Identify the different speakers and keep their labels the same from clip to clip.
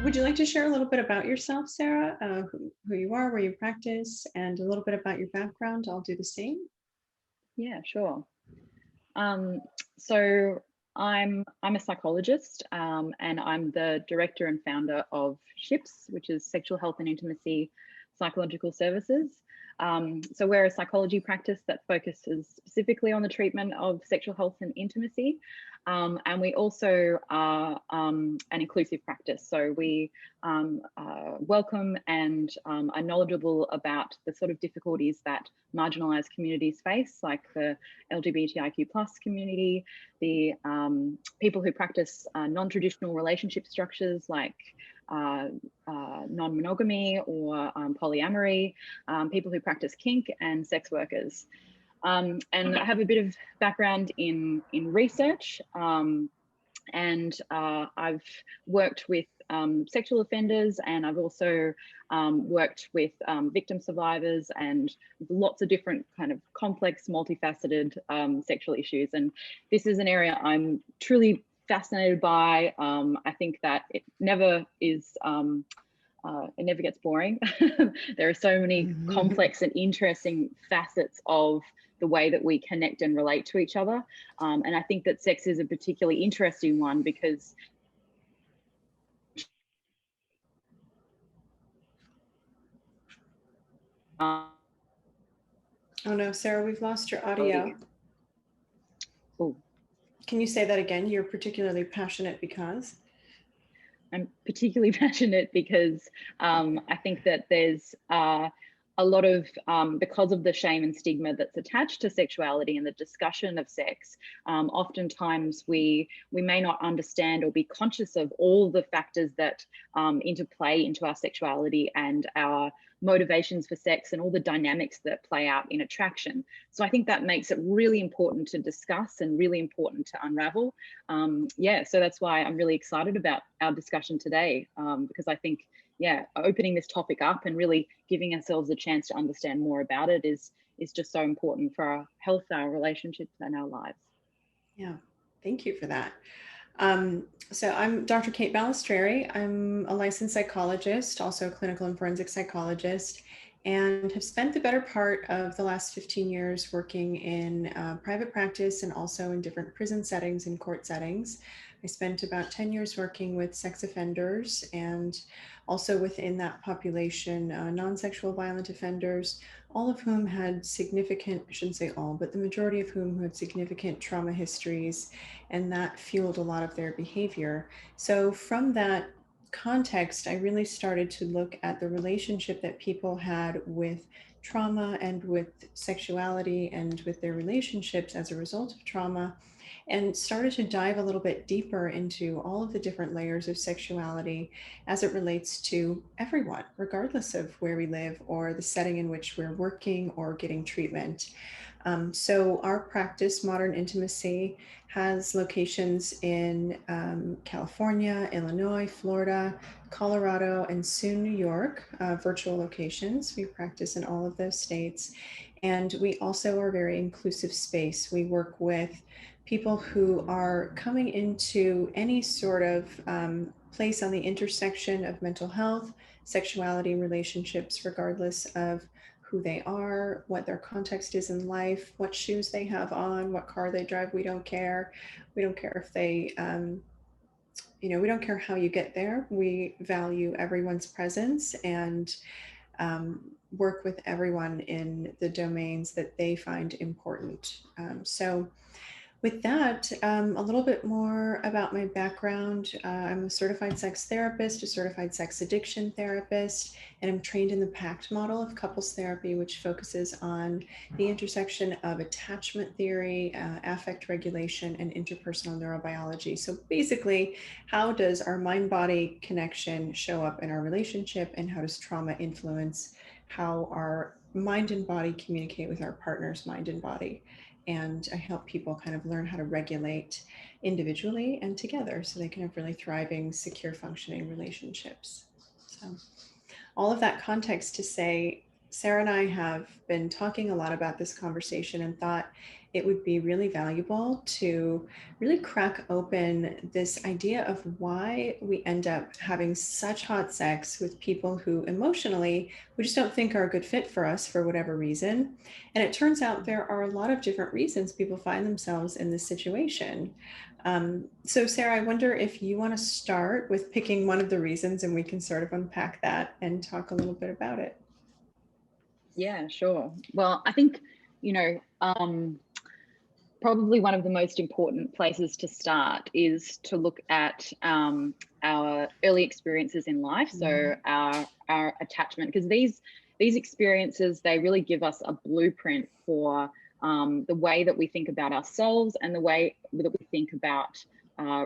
Speaker 1: Would you like to share a little bit about yourself, Sarah? Who you are, where you practice, and a little bit about your background? I'll do the same.
Speaker 2: Yeah, sure. So I'm a psychologist, and I'm the director and founder of SHIPS, which is Sexual Health and Intimacy Psychological Services. So we're a psychology practice that focuses specifically on the treatment of sexual health and intimacy. And we also are an inclusive practice. So we welcome and are knowledgeable about the sort of difficulties that marginalized communities face, like the LGBTIQ+ community, the people who practice non-traditional relationship structures like non-monogamy or polyamory, people who practice kink, and sex workers. And I have a bit of background in research, and I've worked with sexual offenders, and I've also worked with victim survivors and lots of different kind of complex, multifaceted sexual issues. And this is an area I'm truly fascinated by. I think that it never is, it never gets boring. There are so many complex and interesting facets of the way that we connect and relate to each other. And I think that sex is a particularly interesting one because
Speaker 1: oh no, Sarah, we've lost your audio.
Speaker 2: Oh.
Speaker 1: Can you say that again? You're particularly passionate because?
Speaker 2: I'm particularly passionate because I think that there's a lot of, because of the shame and stigma that's attached to sexuality and the discussion of sex, oftentimes we may not understand or be conscious of all the factors that interplay into our sexuality and our motivations for sex and all the dynamics that play out in attraction. So I think that makes it really important to discuss and really important to unravel. Yeah, so that's why I'm really excited about our discussion today, because I think, yeah, opening this topic up and really giving ourselves a chance to understand more about it is just so important for our health, our relationships, and our lives.
Speaker 1: Yeah, thank you for that. So I'm Dr. Kate Balestrieri. I'm a licensed psychologist, also a clinical and forensic psychologist, and have spent the better part of the last 15 years working in private practice and also in different prison settings and court settings. I spent about 10 years working with sex offenders and also within that population, non-sexual violent offenders, all of whom had significant, I shouldn't say all, but the majority of whom had significant trauma histories, and that fueled a lot of their behavior. So from that context, I really started to look at the relationship that people had with trauma and with sexuality and with their relationships as a result of trauma, and started to dive a little bit deeper into all of the different layers of sexuality as it relates to everyone, regardless of where we live or the setting in which we're working or getting treatment. So our practice, Modern Intimacy, has locations in California, Illinois, Florida, Colorado, and soon New York, virtual locations. We practice in all of those states. And we also are a very inclusive space. We work with people who are coming into any sort of place on the intersection of mental health, sexuality, relationships, regardless of who they are, what their context is in life, what shoes they have on, what car they drive. We don't care. We don't care if they, we don't care how you get there. We value everyone's presence and work with everyone in the domains that they find important. So with that, a little bit more about my background. I'm a certified sex therapist, a certified sex addiction therapist, and I'm trained in the PACT model of couples therapy, which focuses on the intersection of attachment theory, affect regulation, and interpersonal neurobiology. So basically, how does our mind-body connection show up in our relationship, and how does trauma influence how our mind and body communicate with our partner's mind and body? And I help people kind of learn how to regulate individually and together so they can have really thriving, secure, functioning relationships. So all of that context to say, Sarah and I have been talking a lot about this conversation and thought it would be really valuable to really crack open this idea of why we end up having such hot sex with people who emotionally we just don't think are a good fit for us for whatever reason. And it turns out there are a lot of different reasons people find themselves in this situation. So Sarah, I wonder if you want to start with picking one of the reasons and we can sort of unpack that and talk a little bit about it.
Speaker 2: Yeah, sure. Well, I think, probably one of the most important places to start is to look at our early experiences in life. So our attachment, because these experiences, they really give us a blueprint for the way that we think about ourselves and the way that we think about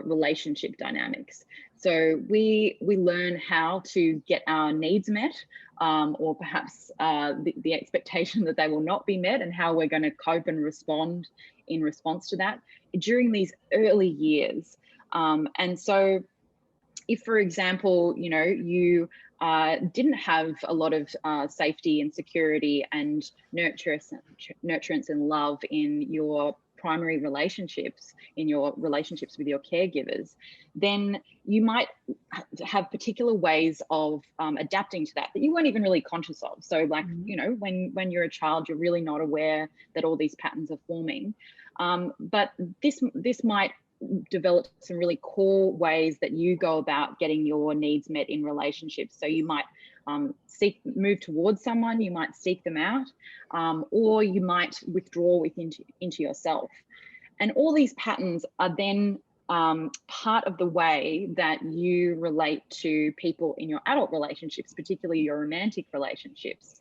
Speaker 2: relationship dynamics. So we learn how to get our needs met, or perhaps the expectation that they will not be met, and how we're going to cope and respond in response to that during these early years. And so if, for example, you didn't have a lot of safety and security and nurturance and love in your primary relationships, in your relationships with your caregivers, then you might have particular ways of adapting to that you weren't even really conscious of. So like, when you're a child, you're really not aware that all these patterns are forming. But this might develop some really core ways that you go about getting your needs met in relationships. So you might move towards someone, you might seek them out, or you might withdraw into yourself. And all these patterns are then part of the way that you relate to people in your adult relationships, particularly your romantic relationships.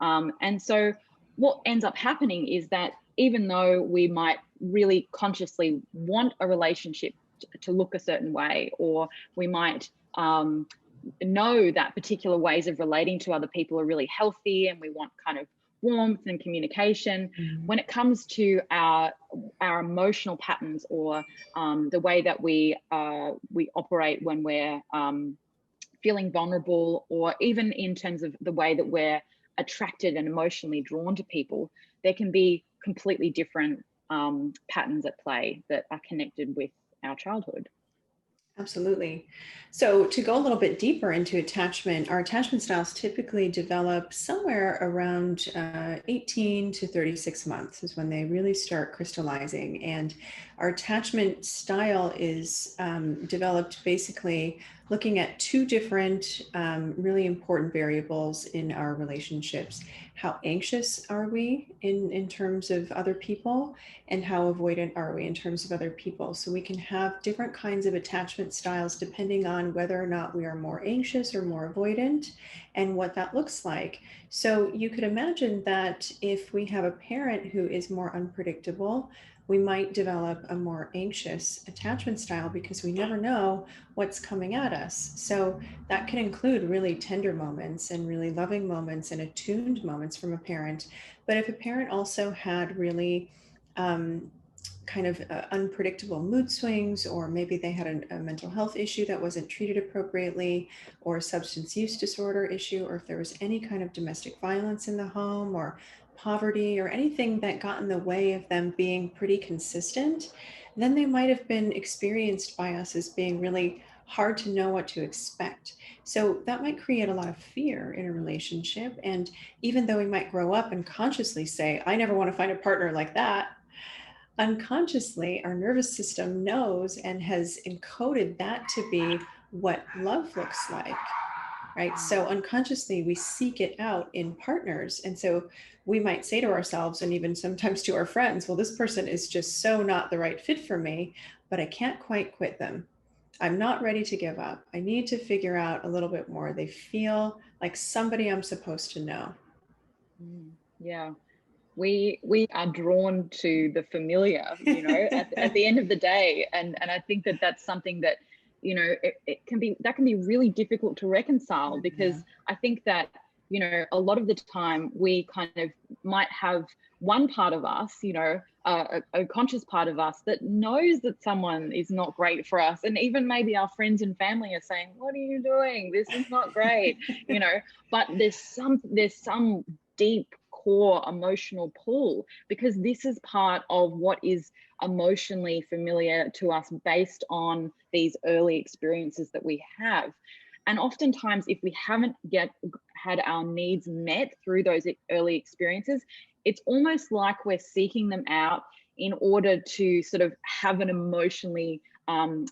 Speaker 2: And so what ends up happening is that even though we might really consciously want a relationship to look a certain way, or we might know that particular ways of relating to other people are really healthy and we want kind of warmth and communication, when it comes to our emotional patterns, or the way that we operate when we're feeling vulnerable, or even in terms of the way that we're attracted and emotionally drawn to people, there can be completely different patterns at play that are connected with our childhood.
Speaker 1: Absolutely. So to go a little bit deeper into attachment, our attachment styles typically develop somewhere around 18 to 36 months is when they really start crystallizing. And our attachment style is developed basically looking at two different really important variables in our relationships. How anxious are we in terms of other people, and how avoidant are we in terms of other people? So we can have different kinds of attachment styles depending on whether or not we are more anxious or more avoidant, and what that looks like. So you could imagine that if we have a parent who is more unpredictable, we might develop a more anxious attachment style because we never know what's coming at us. So that can include really tender moments and really loving moments and attuned moments from a parent. But if a parent also had really kind of unpredictable mood swings, or maybe they had a mental health issue that wasn't treated appropriately, or a substance use disorder issue, or if there was any kind of domestic violence in the home, or poverty, or anything that got in the way of them being pretty consistent, then they might have been experienced by us as being really hard to know what to expect. So that might create a lot of fear in a relationship. And even though we might grow up and consciously say, I never want to find a partner like that, unconsciously our nervous system knows and has encoded that to be what love looks like. Right. So unconsciously, we seek it out in partners. And so we might say to ourselves, and even sometimes to our friends, well, this person is just so not the right fit for me, but I can't quite quit them. I'm not ready to give up. I need to figure out a little bit more. They feel like somebody I'm supposed to know.
Speaker 2: Yeah. We are drawn to the familiar, at the end of the day. And I think that that's something that, it can be really difficult to reconcile, because I think that, a lot of the time we kind of might have one part of us, a conscious part of us that knows that someone is not great for us. And even maybe our friends and family are saying, what are you doing? This is not great, but there's some deep core emotional pull, because this is part of what is emotionally familiar to us based on these early experiences that we have. And oftentimes, if we haven't had our needs met through those early experiences, it's almost like we're seeking them out in order to sort of have an emotionally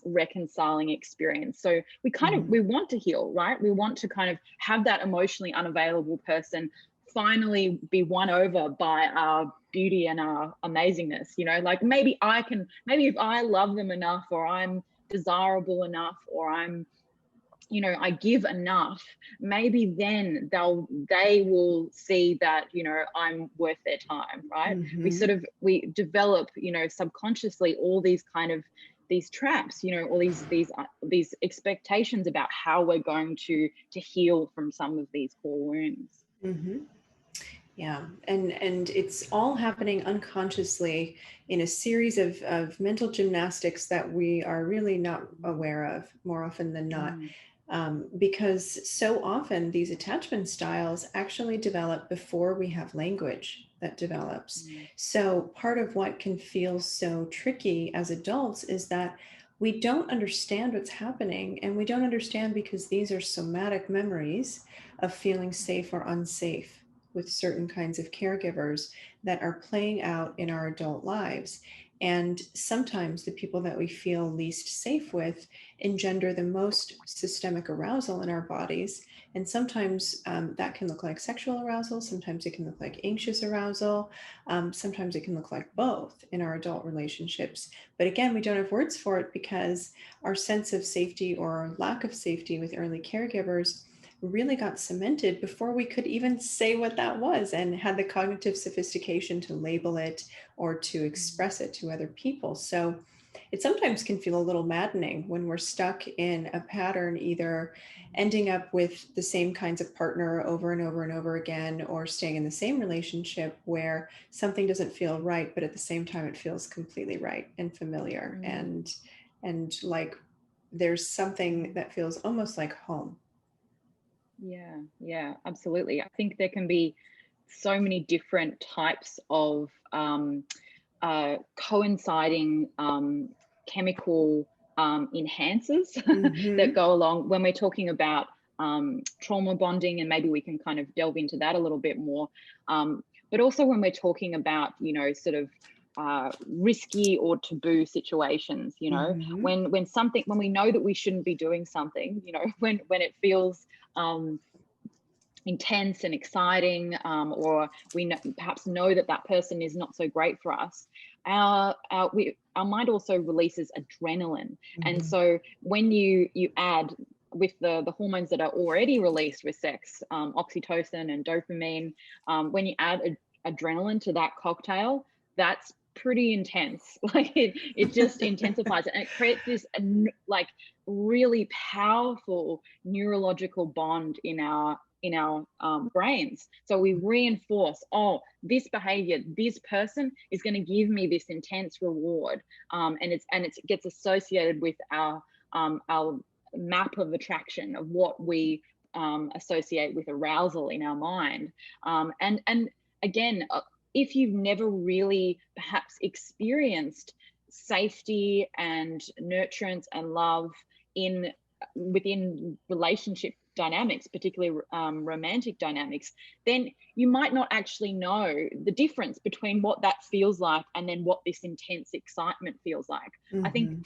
Speaker 2: reconciling experience. So we kind of, we want to heal, right? We want to kind of have that emotionally unavailable person finally be won over by our beauty and our amazingness, you know, like maybe if I love them enough, or I'm desirable enough, or I'm, you know, I give enough, maybe then they will see that, you know, I'm worth their time, right? We develop, you know, subconsciously all these kind of these traps, you know, all these expectations about how we're going to heal from some of these core wounds.
Speaker 1: Yeah, and it's all happening unconsciously in a series of mental gymnastics that we are really not aware of more often than not. Because so often these attachment styles actually develop before we have language that develops. So part of what can feel so tricky as adults is that we don't understand what's happening, and we don't understand because these are somatic memories of feeling safe or unsafe with certain kinds of caregivers that are playing out in our adult lives. And sometimes the people that we feel least safe with engender the most systemic arousal in our bodies. And sometimes that can look like sexual arousal. Sometimes it can look like anxious arousal. Sometimes it can look like both in our adult relationships. But again, we don't have words for it because our sense of safety or lack of safety with early caregivers really got cemented before we could even say what that was and had the cognitive sophistication to label it or to express it to other people. So it sometimes can feel a little maddening when we're stuck in a pattern, either ending up with the same kinds of partner over and over and over again, or staying in the same relationship where something doesn't feel right, but at the same time it feels completely right and familiar, and like there's something that feels almost like home.
Speaker 2: Yeah, absolutely. I think there can be so many different types of coinciding chemical enhancers that go along when we're talking about trauma bonding, and maybe we can kind of delve into that a little bit more. But also when we're talking about, you know, sort of risky or taboo situations, you know, when we know that we shouldn't be doing something, you know, when it feels intense and exciting, or we perhaps know that that person is not so great for us, our mind also releases adrenaline. And so when you add with the hormones that are already released with sex, oxytocin and dopamine, when you add adrenaline to that cocktail, that's pretty intense. Like it just intensifies it, and it creates this like really powerful neurological bond in our brains. So we reinforce, oh, this behavior, this person is going to give me this intense reward, and it gets associated with our map of attraction of what we associate with arousal in our mind. And again, if you've never really perhaps experienced safety and nurturance and love within relationship dynamics, particularly romantic dynamics, then you might not actually know the difference between what that feels like and then what this intense excitement feels like. I think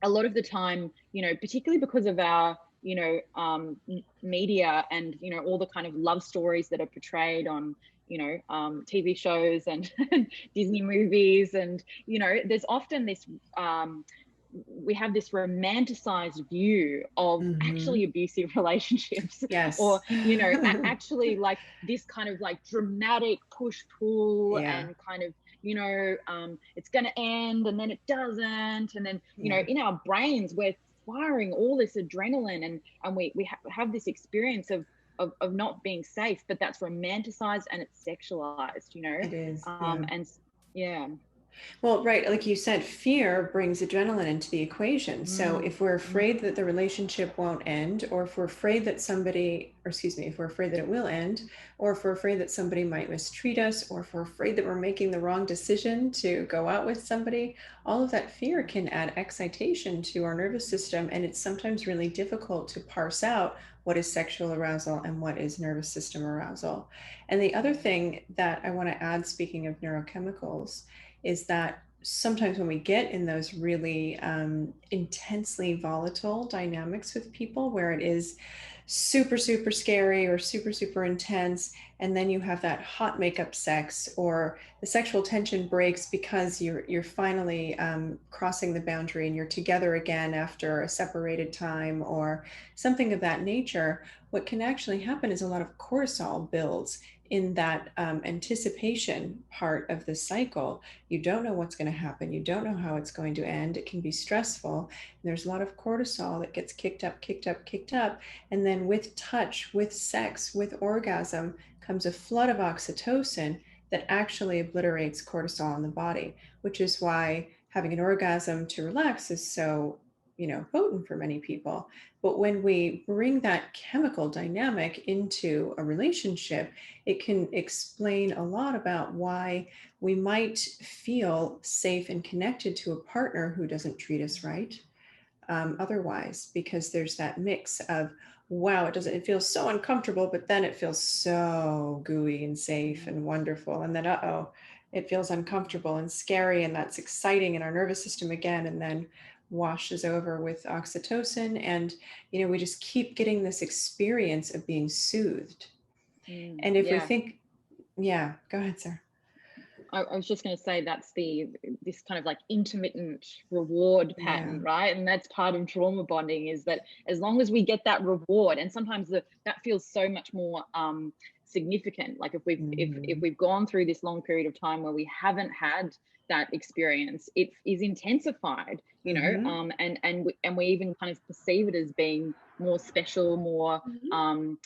Speaker 2: a lot of the time, you know, particularly because of our, you know, media and, you know, all the kind of love stories that are portrayed on, you know, TV shows and Disney movies, and, you know, there's often this we have this romanticized view of actually abusive relationships.
Speaker 1: Yes.
Speaker 2: Or, you know, actually like this kind of like dramatic push-pull, and kind of, you know, it's going to end and then it doesn't, and then, you know, in our brains we're firing all this adrenaline, and we have this experience of not being safe, but that's romanticized and it's sexualized, you know.
Speaker 1: It is.
Speaker 2: And yeah.
Speaker 1: Well, right, like you said, fear brings adrenaline into the equation. So
Speaker 2: Mm,
Speaker 1: if we're
Speaker 2: mm,
Speaker 1: afraid that the relationship won't end, or if we're afraid that somebody, or excuse me, if we're afraid that it will end, or if we're afraid that somebody might mistreat us, or if we're afraid that we're making the wrong decision to go out with somebody, all of that fear can add excitation to our nervous system. And it's sometimes really difficult to parse out what is sexual arousal and what is nervous system arousal. And the other thing that I want to add, speaking of neurochemicals, is that sometimes when we get in those really intensely volatile dynamics with people where it is super, super scary or super, super intense, and then you have that hot makeup sex, or the sexual tension breaks because you're finally crossing the boundary and you're together again after a separated time or something of that nature, what can actually happen is a lot of cortisol builds in that anticipation part of the cycle. You don't know what's going to happen. You don't know how it's going to end. It can be stressful. And there's a lot of cortisol that gets kicked up, kicked up, kicked up. And then with touch, with sex, with orgasm comes a flood of oxytocin that actually obliterates cortisol in the body, which is why having an orgasm to relax is so, potent for many people. But when we bring that chemical dynamic into a relationship, it can explain a lot about why we might feel safe and connected to a partner who doesn't treat us right, otherwise, because there's that mix of, wow, it feels so uncomfortable, but then it feels so gooey and safe and wonderful. And then, it feels uncomfortable and scary. And that's exciting in our nervous system again. And then washes over with oxytocin. And, we just keep getting this experience of being soothed.
Speaker 2: mm.
Speaker 1: And if we
Speaker 2: Yeah.
Speaker 1: think, yeah, go ahead, sir.
Speaker 2: I was just going to say that's this kind of like intermittent reward
Speaker 1: Yeah.
Speaker 2: pattern, right? And that's part of trauma bonding, is that as long as we get that reward, and sometimes that feels so much more significant. Like if
Speaker 1: Mhm.
Speaker 2: we've gone through this long period of time where we haven't had that experience, it is intensified,
Speaker 1: Mhm.
Speaker 2: and we even kind of perceive it as being more special, more
Speaker 1: Mhm.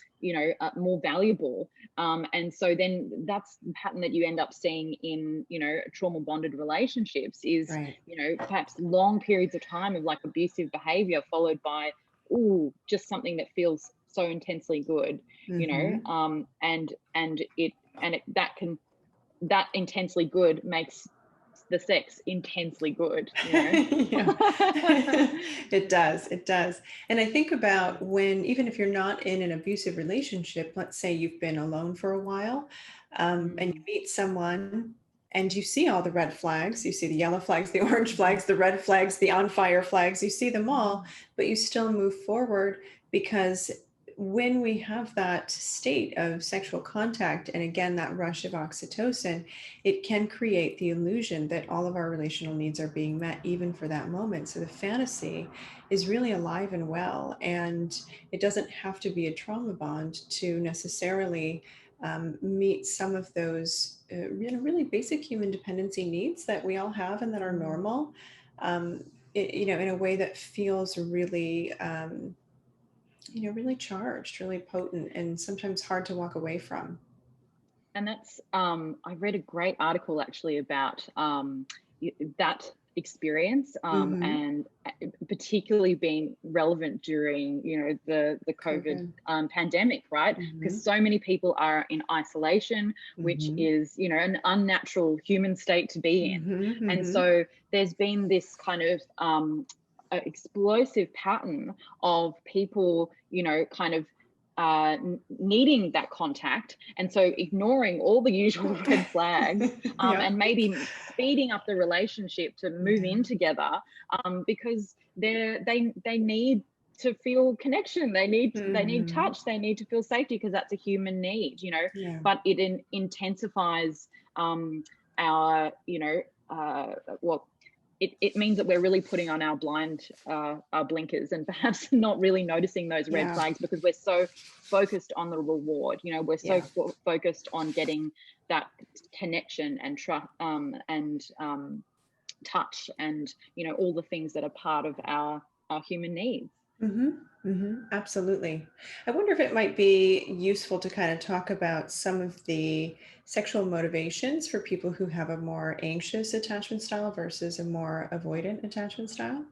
Speaker 2: more valuable. And so then that's the pattern that you end up seeing in, trauma bonded relationships is,
Speaker 1: Right.
Speaker 2: perhaps long periods of time of like abusive behavior followed by, ooh, just something that feels so intensely good,
Speaker 1: Mhm.
Speaker 2: that intensely good makes the sex intensely good,
Speaker 1: Yeah. It does. It does. And I think about when, even if you're not in an abusive relationship, let's say you've been alone for a while, and you
Speaker 2: Mm,
Speaker 1: meet someone and you see all the red flags, you see the yellow flags, the orange
Speaker 2: mhm,
Speaker 1: flags, the red flags, the on fire flags, you see them all,
Speaker 2: mhm,
Speaker 1: but you still move forward because when we have that state of sexual contact, and again, that rush of oxytocin, it can create the illusion that all of our relational needs are being met even for that moment. So the fantasy is really alive and well, and it doesn't have to be a trauma bond to necessarily meet some of those really basic human dependency needs that we all have and that are
Speaker 2: mm.
Speaker 1: normal, in a way that feels really, really charged, really potent, and sometimes hard to walk away from.
Speaker 2: And that's I read a great article actually about that experience,
Speaker 1: Mm-hmm.
Speaker 2: and particularly being relevant during the COVID
Speaker 1: COVID.
Speaker 2: pandemic, right?
Speaker 1: Mm-hmm.
Speaker 2: Because so many people are in isolation, which
Speaker 1: Mm-hmm.
Speaker 2: is an unnatural human state to be in,
Speaker 1: Mm-hmm.
Speaker 2: and
Speaker 1: Mm-hmm.
Speaker 2: so there's been this kind of explosive pattern of people, kind of needing that contact, and so ignoring all the usual red flags,
Speaker 1: Yeah.
Speaker 2: and maybe speeding up the relationship to move
Speaker 1: Yeah.
Speaker 2: in together, because they need to feel connection, they need
Speaker 1: Mm-hmm.
Speaker 2: touch, they need to feel safety, because that's a human need,
Speaker 1: Yeah.
Speaker 2: but it intensifies our well, it means that we're really putting on our blinkers, and perhaps not really noticing those red
Speaker 1: Yeah.
Speaker 2: flags because we're so focused on the reward. We're so
Speaker 1: Yeah.
Speaker 2: focused on getting that connection and trust, and touch, and all the things that are part of our human needs.
Speaker 1: Absolutely. I wonder if it might be useful to kind of talk about some of the sexual motivations for people who have a more anxious attachment style versus a more avoidant attachment style.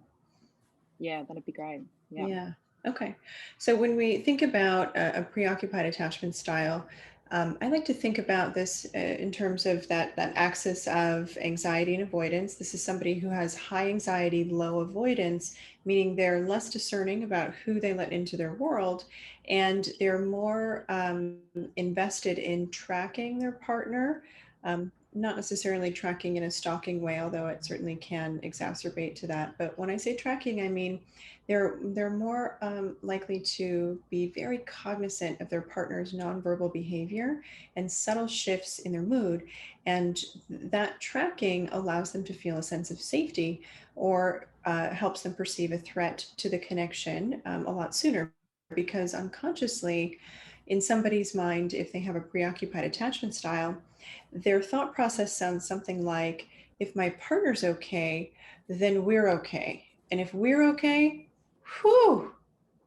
Speaker 2: Yeah, that'd be great. Yeah.
Speaker 1: Yeah. Okay. So when we think about a preoccupied attachment style, I like to think about this in terms of that axis of anxiety and avoidance. This is somebody who has high anxiety, low avoidance, meaning they're less discerning about who they let into their world, and they're more invested in tracking their partner. Not necessarily tracking in a stalking way, although it certainly can exacerbate to that. But when I say tracking, I mean they're more likely to be very cognizant of their partner's nonverbal behavior and subtle shifts in their mood, and that tracking allows them to feel a sense of safety or helps them perceive a threat to the connection a lot sooner, because unconsciously in somebody's mind, if they have a preoccupied attachment style, their thought process sounds something like, if my partner's okay, then we're okay, and if we're okay, whew,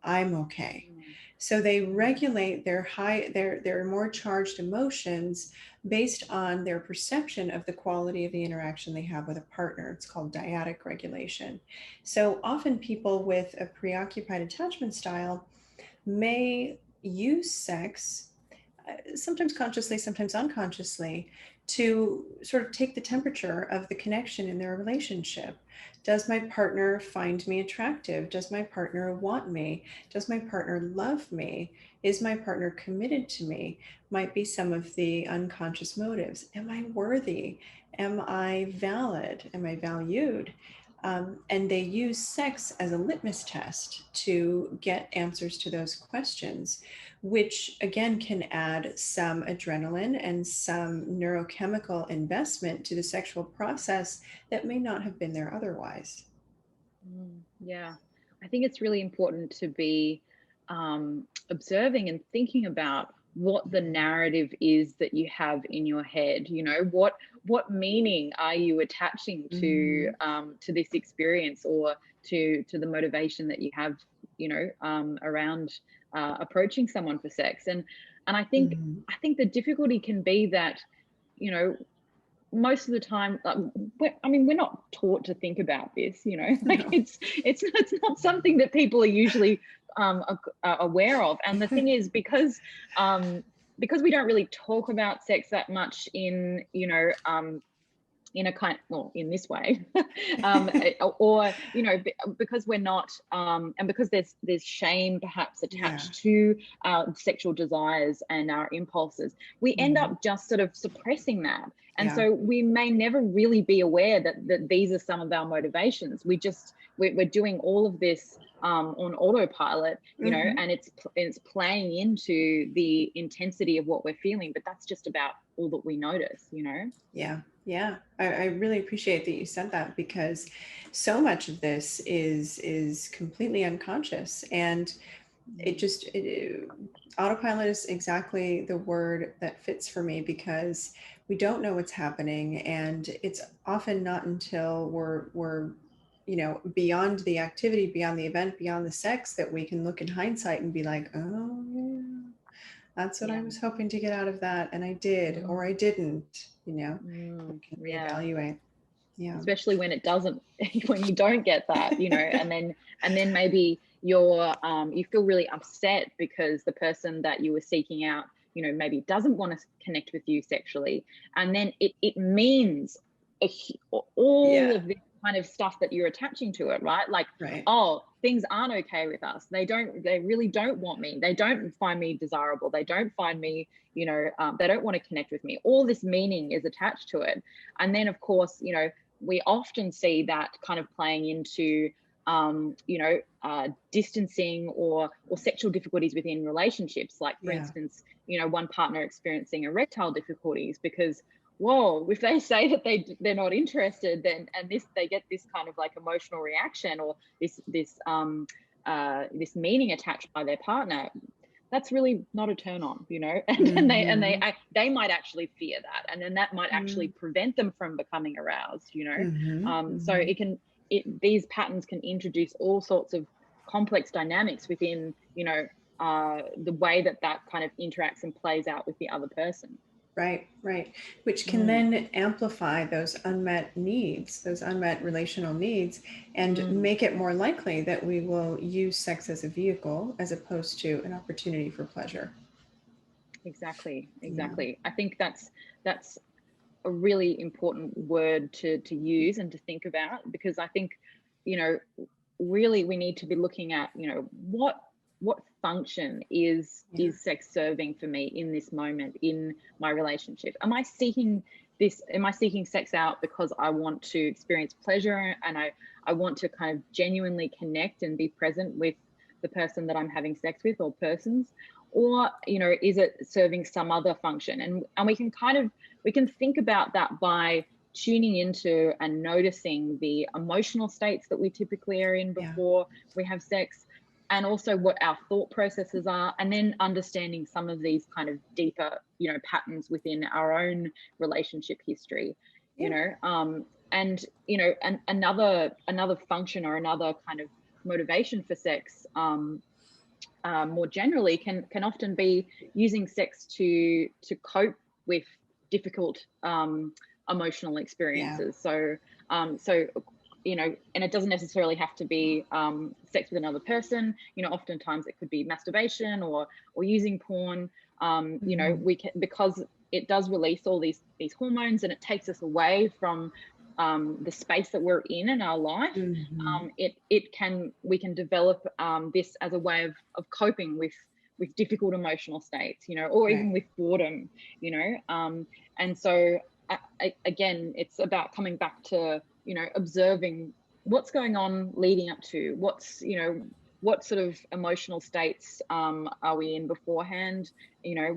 Speaker 1: I'm okay.
Speaker 2: Mm.
Speaker 1: So they
Speaker 2: Mm.
Speaker 1: regulate their more charged emotions based on their perception of the quality of the interaction they have with a partner. It's called dyadic regulation. So often people with a preoccupied attachment style may use sex, sometimes consciously, sometimes unconsciously, to sort of take the temperature of the connection in their relationship. Does my partner find me attractive? Does my partner want me? Does my partner love me? Is my partner committed to me? Might be some of the unconscious motives. Am I worthy? Am I valid? Am I valued? And they use sex as a litmus test to get answers to those questions, which again can add some adrenaline and some neurochemical investment to the sexual process that may not have been there otherwise.
Speaker 2: Yeah, I think it's really important to be observing and thinking about what the narrative is that you have in your head. You know, what meaning are you attaching to this experience, or to the motivation that you have, around approaching someone for sex. And
Speaker 1: Mm-hmm.
Speaker 2: I think the difficulty can be that, you know most of the time, I mean, we're not taught to think about this, like
Speaker 1: No.
Speaker 2: it's not something that people are usually aware of. And the thing is, because we don't really talk about sex that much in a kind, well, in this way, or because we're not, and because there's shame perhaps
Speaker 1: Yeah.
Speaker 2: attached to our sexual desires and our impulses, we end
Speaker 1: Hmm.
Speaker 2: up just sort of suppressing that. And
Speaker 1: Yeah.
Speaker 2: so we may never really be aware that these are some of our motivations. We're doing all of this on autopilot,
Speaker 1: Hmm.
Speaker 2: and it's playing into the intensity of what we're feeling, but that's just about all that we notice.
Speaker 1: Yeah. Yeah. I really appreciate that you said that, because so much of this is completely unconscious, and it
Speaker 2: Mm.
Speaker 1: just autopilot is exactly the word that fits for me, because we don't know what's happening, and it's often not until we're beyond the activity, beyond the event, beyond the sex, that we can look in hindsight and be like, oh yeah, that's what I
Speaker 2: Yeah.
Speaker 1: was hoping to get out of that, and I did, or I
Speaker 2: Mm.
Speaker 1: didn't. We can
Speaker 2: Yeah.
Speaker 1: reevaluate. Yeah.
Speaker 2: Especially when it doesn't, when you don't get that, and then maybe you feel really upset because the person that you were seeking out, maybe doesn't want to connect with you sexually. And then it means all
Speaker 1: Yeah.
Speaker 2: of this kind of stuff that you're attaching to it, right? Like,
Speaker 1: Right.
Speaker 2: oh, things aren't okay with us. They really don't want me. They don't find me desirable. They don't find me, they don't want to connect with me. All this meaning is attached to it. And then, of course, we often see that kind of playing into distancing or sexual difficulties within relationships. Like, for
Speaker 1: Yeah.
Speaker 2: instance, one partner experiencing erectile difficulties because, whoa, if they say that they're not interested, then and this they get this kind of like emotional reaction, or this meaning attached by their partner. That's really not a turn on, and then
Speaker 1: Hmm.
Speaker 2: they might actually fear that, and then that might actually prevent them from becoming aroused.
Speaker 1: Hmm.
Speaker 2: So
Speaker 1: Hmm.
Speaker 2: these patterns can introduce all sorts of complex dynamics within, the way that kind of interacts and plays out with the other person.
Speaker 1: Right, right. Which can then amplify those unmet needs, those unmet relational needs, and make it more likely that we will use sex as a vehicle as opposed to an opportunity for pleasure.
Speaker 2: Exactly.
Speaker 1: Yeah.
Speaker 2: I think that's a really important word to use and to think about, because I think, really we need to be looking at, what function is sex serving for me in this moment in my relationship? Am I seeking sex out because I want to experience pleasure and I want to kind of genuinely connect and be present with the person that I'm having sex with, or persons? Or, is it serving some other function? And we can think about that by tuning into and noticing the emotional states that we typically are in before we have sex, and also what our thought processes are, and then understanding some of these kind of deeper, patterns within our own relationship history, and another function or another kind of motivation for sex, more generally, can often be using sex to cope with difficult emotional experiences. So and it doesn't necessarily have to be sex with another person. Oftentimes it could be masturbation or using porn. We can, because it does release all these hormones, and it takes us away from the space that we're in our life. We can develop this as a way of coping with difficult emotional states, or even with boredom, and so again, it's about coming back to, observing what's going on leading up to what sort of emotional states are we in beforehand,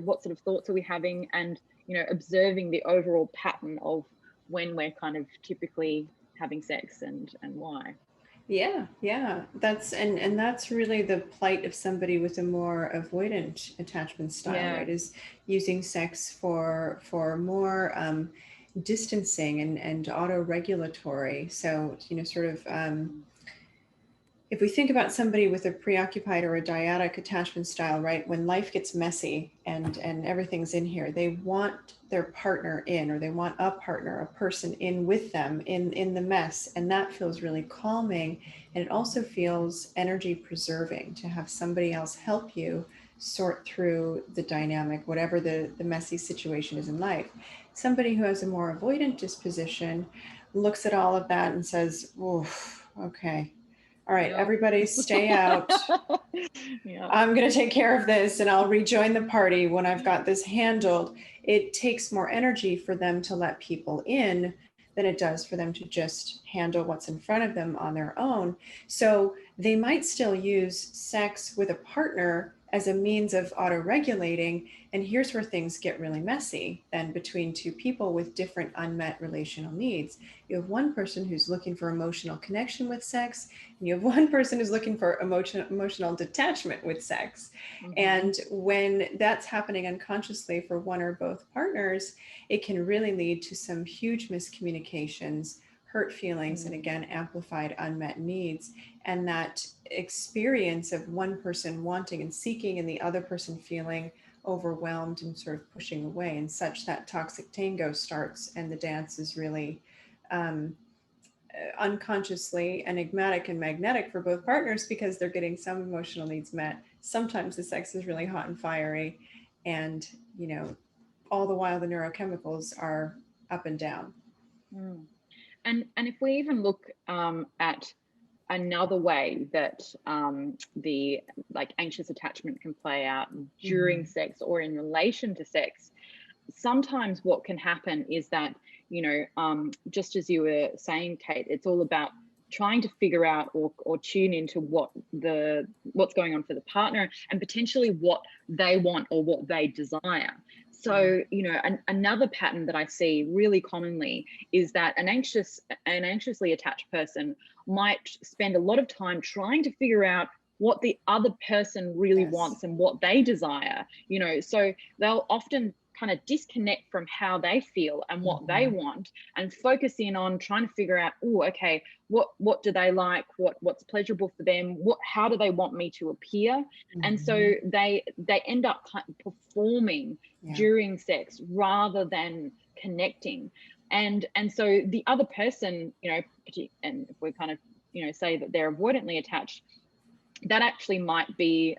Speaker 2: what sort of thoughts are we having, and observing the overall pattern of when we're kind of typically having sex and why.
Speaker 1: Yeah, that's that's really the plight of somebody with a more avoidant attachment style, right? Is using sex for more distancing and auto-regulatory. So sort of if we think about somebody with a preoccupied or a dyadic attachment style, right, when life gets messy and everything's in here, they want their partner in, or they want a partner, a person in with them in the mess. And that feels really calming. And it also feels energy preserving to have somebody else help you sort through the dynamic, whatever the messy situation is in life. Somebody who has a more avoidant disposition looks at all of that and says, oof, okay, all right, everybody stay out. I'm going to take care of this and I'll rejoin the party when I've got this handled. It takes more energy for them to let people in than it does for them to just handle what's in front of them on their own. So they might still use sex with a partner as a means of auto-regulating. And here's where things get really messy then between two people with different unmet relational needs. You have one person who's looking for emotional connection with sex, and you have one person who's looking for emotional detachment with sex. And when that's happening unconsciously for one or both partners, it can really lead to some huge miscommunications, hurt feelings, and again, amplified unmet needs. And that experience of one person wanting and seeking and the other person feeling overwhelmed and sort of pushing away, and such that toxic tango starts, and the dance is really unconsciously enigmatic and magnetic for both partners because they're getting some emotional needs met. Sometimes the sex is really hot and fiery, and all the while the neurochemicals are up and down.
Speaker 2: And if we even look at another way that the anxious attachment can play out during sex or in relation to sex, sometimes what can happen is that, just as you were saying, Kate, it's all about trying to figure out or tune into what's going on for the partner, and potentially what they want or what they desire. So, another pattern that I see really commonly is that an anxiously attached person might spend a lot of time trying to figure out what the other person really wants and what they desire, so they'll often kind of disconnect from how they feel and what they want, and focus in on trying to figure out, oh, okay, what do they like, what's pleasurable for them, how do they want me to appear. And so they end up performing during sex rather than connecting. And so the other person, you know, and if we kind of, you know, say that they're avoidantly attached, that actually might be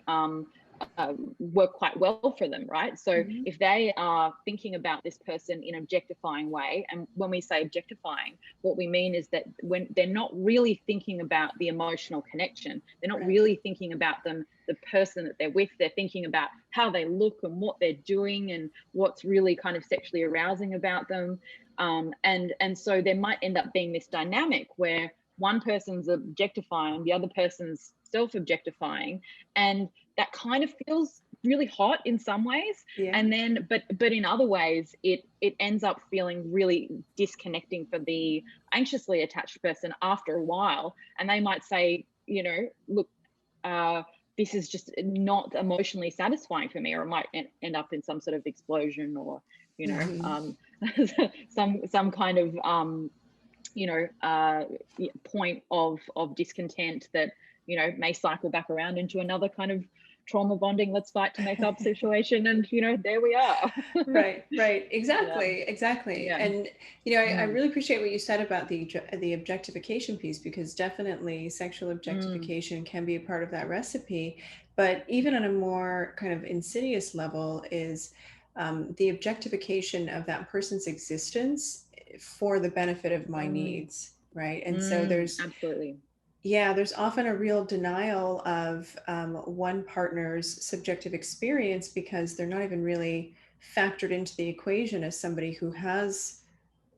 Speaker 2: work quite well for them, right? So if they are thinking about this person in an objectifying way, and when we say objectifying, what we mean is that when they're not really thinking about the emotional connection, they're not really thinking about the person that they're with, they're thinking about how they look and what they're doing and what's really kind of sexually arousing about them. And so there might end up being this dynamic where one person's objectifying, the other person's self-objectifying, and that kind of feels really hot in some ways. And then but in other ways it ends up feeling really disconnecting for the anxiously attached person after a while, and they might say, you know, look, this is just not emotionally satisfying for me, or it might end up in some sort of explosion, or, you know, some kind of you know, point of discontent that, you know, may cycle back around into another kind of trauma bonding, let's fight to make up situation. And, you know, there we are.
Speaker 1: Right. Exactly. And, you know, I really appreciate what you said about the objectification piece, because definitely sexual objectification can be a part of that recipe. But even on a more kind of insidious level is the objectification of that person's existence for the benefit of my needs, right? And so there's
Speaker 2: absolutely,
Speaker 1: there's often a real denial of one partner's subjective experience, because they're not even really factored into the equation as somebody who has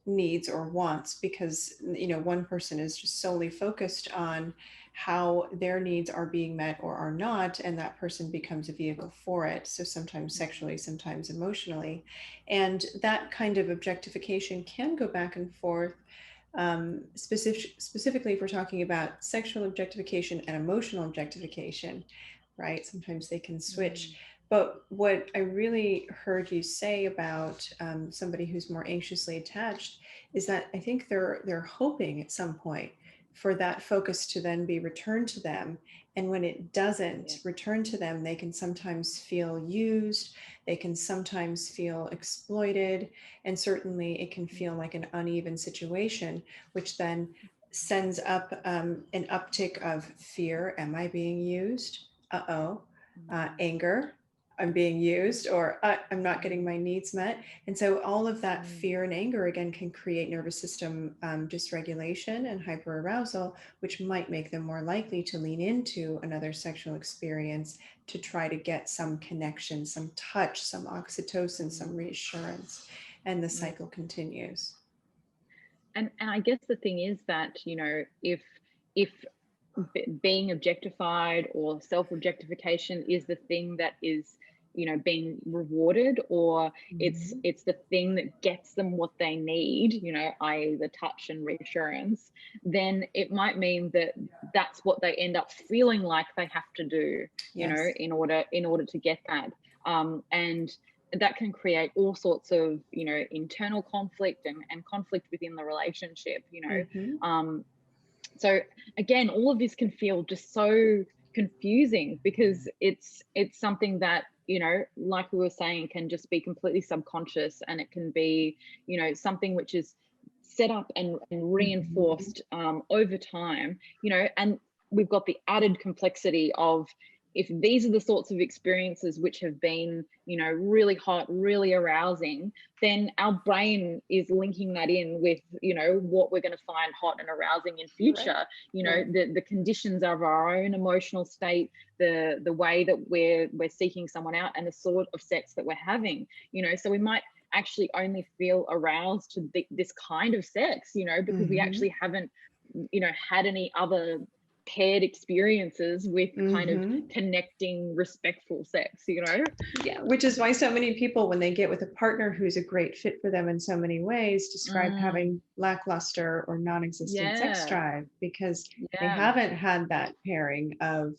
Speaker 1: needs or wants, because, you know, one person is just solely focused on how their needs are being met or are not, and that person becomes a vehicle for it. So sometimes sexually, sometimes emotionally. And that kind of objectification can go back and forth, specifically if we're talking about sexual objectification and emotional objectification, right? Sometimes they can switch. But what I really heard you say about somebody who's more anxiously attached is that I think they're hoping at some point for that focus to then be returned to them. And when it doesn't return to them, they can sometimes feel used, they can sometimes feel exploited, and certainly it can feel like an uneven situation, which then sends up an uptick of fear. Am I being used? Anger. I'm being used, or I'm not getting my needs met. And so all of that fear and anger again can create nervous system dysregulation and hyperarousal, which might make them more likely to lean into another sexual experience to try to get some connection, some touch, some oxytocin, some reassurance, and the cycle continues.
Speaker 2: And I guess the thing is that, you know, if being objectified or self-objectification is the thing that is, you know, being rewarded, or it's the thing that gets them what they need, you know, i.e. the touch and reassurance, then it might mean that that's what they end up feeling like they have to do, you know, in order to get that. And that can create all sorts of, you know, internal conflict and conflict within the relationship, you know. So again, all of this can feel just so confusing, because it's something that, you know, like we were saying, can just be completely subconscious, and it can be, you know, something which is set up and reinforced over time, you know. And we've got the added complexity of, if these are the sorts of experiences which have been, you know, really hot, really arousing, then our brain is linking that in with, you know, what we're going to find hot and arousing in future, you know, the conditions of our own emotional state, the way that we're seeking someone out, and the sort of sex that we're having, you know. So we might actually only feel aroused to this kind of sex, you know, because we actually haven't, you know, had any other paired experiences with kind of connecting, respectful sex, you know.
Speaker 1: Which is why so many people, when they get with a partner who's a great fit for them in so many ways, describe having lackluster or non-existent sex drive, because they haven't had that pairing of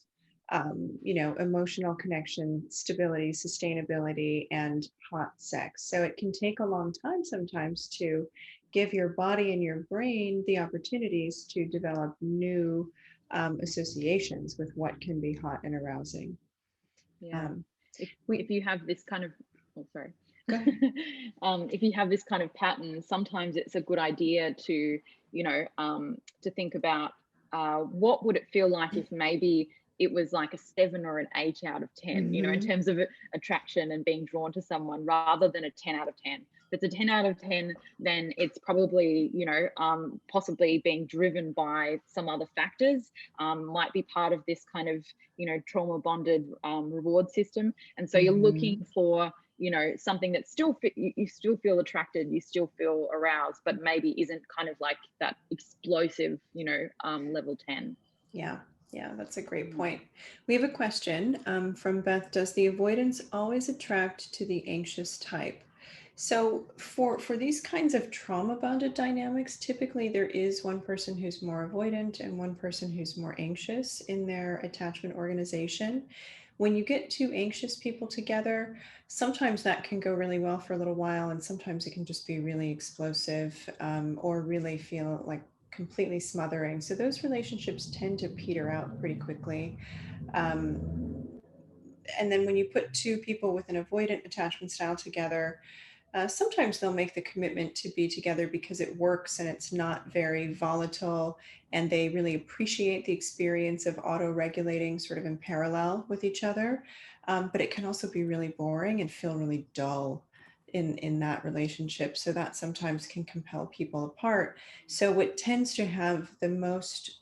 Speaker 1: emotional connection, stability, sustainability, and hot sex. So it can take a long time sometimes to give your body and your brain the opportunities to develop new associations with what can be hot and arousing.
Speaker 2: Yeah. If
Speaker 1: We
Speaker 2: you have this kind of, oh, sorry.
Speaker 1: Go ahead.
Speaker 2: If you have this kind of pattern, sometimes it's a good idea to, to think about what would it feel like if maybe it was like a 7 or an 8 out of 10, in
Speaker 1: Mm-hmm.
Speaker 2: terms of attraction and being drawn to someone, rather than a 10 out of 10. If it's a 10 out of 10, then it's probably, possibly being driven by some other factors, might be part of this kind of, trauma bonded reward system. And so you're
Speaker 1: Mm-hmm.
Speaker 2: looking for, something that still you still feel attracted, you still feel aroused, but maybe isn't kind of like that explosive, level 10.
Speaker 1: Yeah, yeah, that's a great point. We have a question from Beth. Does the avoidance always attract to the anxious type? So for these kinds of trauma bonded dynamics, typically there is one person who's more avoidant and one person who's more anxious in their attachment organization. When you get two anxious people together, sometimes that can go really well for a little while, and sometimes it can just be really explosive, or really feel like completely smothering. So those relationships tend to peter out pretty quickly. Um, and then when you put two people with an avoidant attachment style together, sometimes they'll make the commitment to be together because it works and it's not very volatile, and they really appreciate the experience of auto-regulating sort of in parallel with each other. But it can also be really boring and feel really dull in that relationship. So that sometimes can compel people apart. So what tends to have the most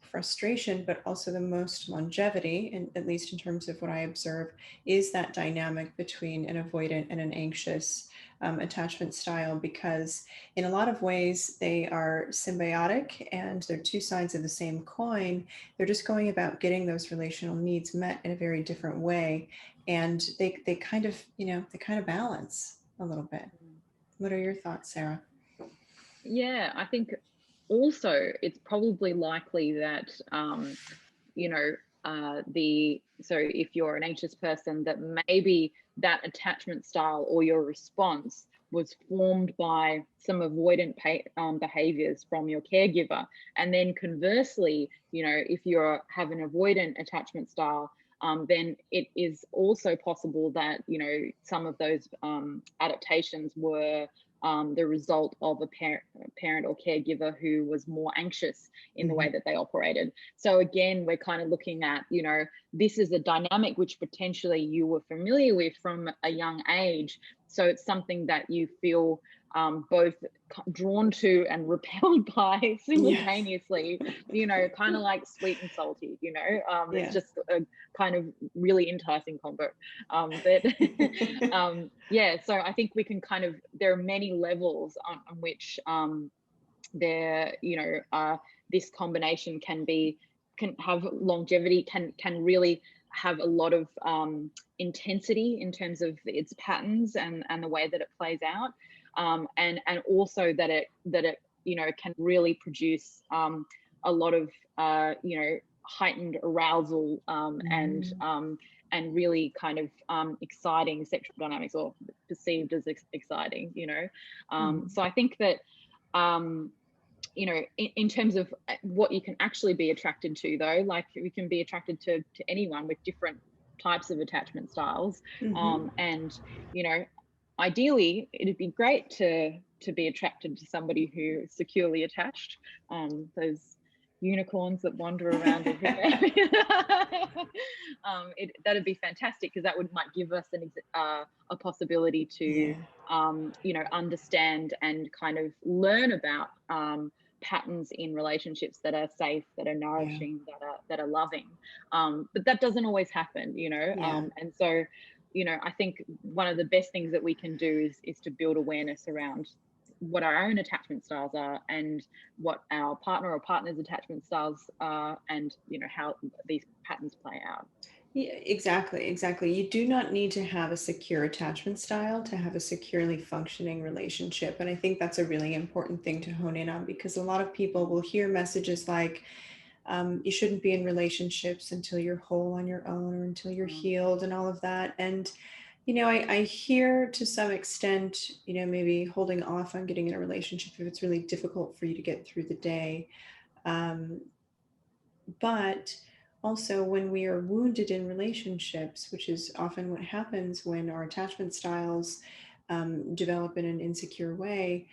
Speaker 1: frustration, but also the most longevity, and at least in terms of what I observe, is that dynamic between an avoidant and an anxious attachment style, because in a lot of ways they are symbiotic and they're two sides of the same coin. They're just going about getting those relational needs met in a very different way, and they kind of balance a little bit. What are your thoughts, Sarah?
Speaker 2: Yeah, I think also it's probably likely that so if you're an anxious person, that maybe that attachment style or your response was formed by some avoidant behaviors from your caregiver. And then conversely, if you have an avoidant attachment style, then it is also possible that some of those adaptations were the result of a parent or caregiver who was more anxious in the way that they operated. So again, we're kind of looking at, this is a dynamic which potentially you were familiar with from a young age. So it's something that you feel both drawn to and repelled by simultaneously, kind of like sweet and salty, it's just a kind of really enticing combo. Yeah, so I think we can there are many levels on which this combination can have longevity, can really have a lot of intensity in terms of its patterns and the way that it plays out, and also that it can really produce a lot of heightened arousal, and really kind of exciting sexual dynamics, or perceived as exciting, so I think that in terms of what you can actually be attracted to, though, like you can be attracted to anyone with different types of attachment styles. And ideally it'd be great to be attracted to somebody who is securely attached, those unicorns that wander around everywhere. That'd be fantastic, because that might give us a possibility to understand and kind of learn about patterns in relationships that are safe, that are nourishing, that are loving, but that doesn't always happen, and so I think one of the best things that we can do is to build awareness around what our own attachment styles are, and what our partner or partner's attachment styles are, and how these patterns play out.
Speaker 1: Yeah, exactly. You do not need to have a secure attachment style to have a securely functioning relationship. And I think that's a really important thing to hone in on, because a lot of people will hear messages like, You shouldn't be in relationships until you're whole on your own or until you're healed and all of that. And, you know, I hear to some extent, you know, maybe holding off on getting in a relationship if it's really difficult for you to get through the day. Um, but also, when we are wounded in relationships, which is often what happens when our attachment styles develop in an insecure way,